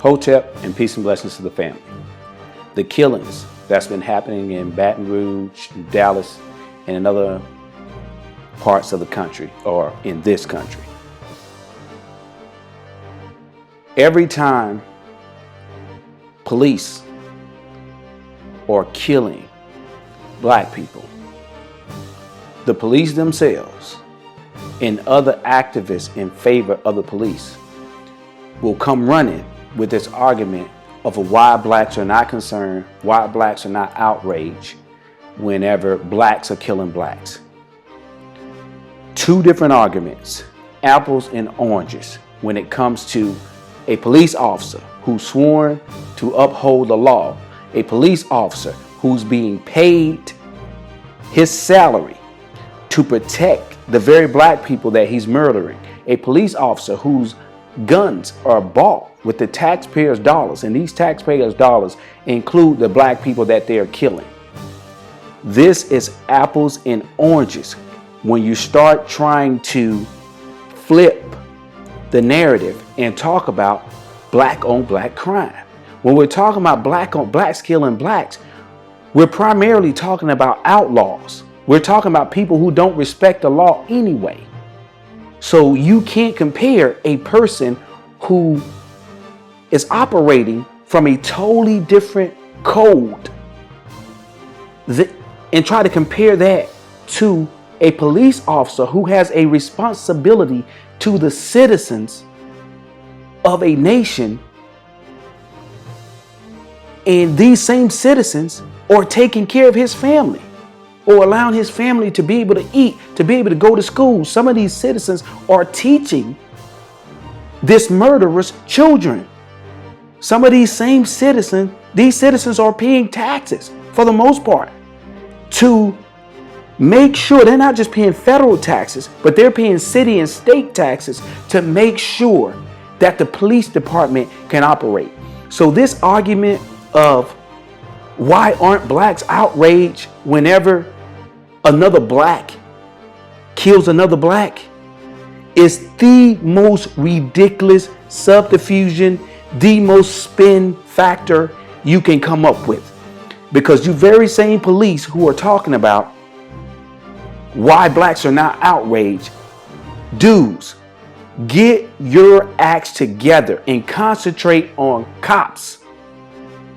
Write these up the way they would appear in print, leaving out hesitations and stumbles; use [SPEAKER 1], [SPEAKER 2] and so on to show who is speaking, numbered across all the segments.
[SPEAKER 1] Hotep, and peace and blessings to the family. The killings that's been happening in Baton Rouge, Dallas, and in other parts of the country, or in this country. Every time police are killing black people, the police themselves and other activists in favor of the police will come running with this argument of why blacks are not concerned, why blacks are not outraged whenever blacks are killing blacks. Two different arguments, apples and oranges, when it comes to a police officer who's sworn to uphold the law, a police officer who's being paid his salary to protect the very black people that he's murdering, a police officer whose guns are bought with the taxpayers' dollars, and these taxpayers' dollars include the black people that they're killing. This is apples and oranges when you start trying to flip the narrative and talk about black on black crime. When we're talking about black on blacks killing blacks, we're primarily talking about outlaws. We're talking about people who don't respect the law anyway. So you can't compare a person who is operating from a totally different code and try to compare that to a police officer who has a responsibility to the citizens of a nation, and these same citizens are taking care of his family or allowing his family to be able to eat, to be able to go to school. Some of these citizens are teaching this murderer's children. Some of these same citizens are paying taxes for the most part to make sure they're not just paying federal taxes, but they're paying city and state taxes to make sure that the police department can operate. So this argument of why aren't blacks outraged whenever another black kills another black is the most ridiculous subterfuge, the most spin factor you can come up with. Because you very same police who are talking about why blacks are not outraged, dudes, get your acts together and concentrate on cops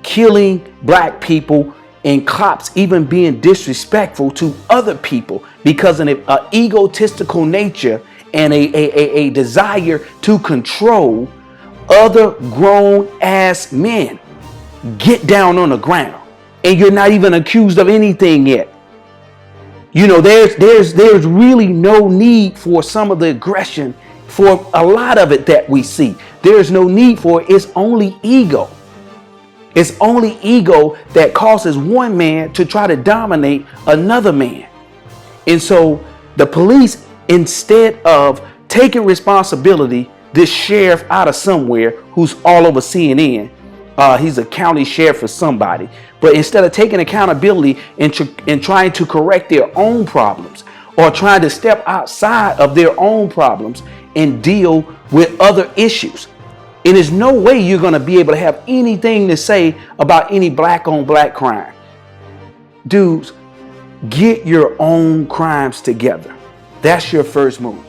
[SPEAKER 1] killing black people and cops even being disrespectful to other people because of an egotistical nature and a desire to control other grown ass men. Get down on the ground, and you're not even accused of anything yet. You know, there's really no need for some of the aggression, for a lot of it that we see. There's no need for it. It's only ego. It's only ego that causes one man to try to dominate another man. And so the police, instead of taking responsibility, this sheriff out of somewhere who's all over CNN, he's a county sheriff for somebody, but instead of taking accountability and trying to correct their own problems or trying to step outside of their own problems and deal with other issues, and there's no way you're going to be able to have anything to say about any black on black crime. Dudes, get your own crimes together. That's your first move.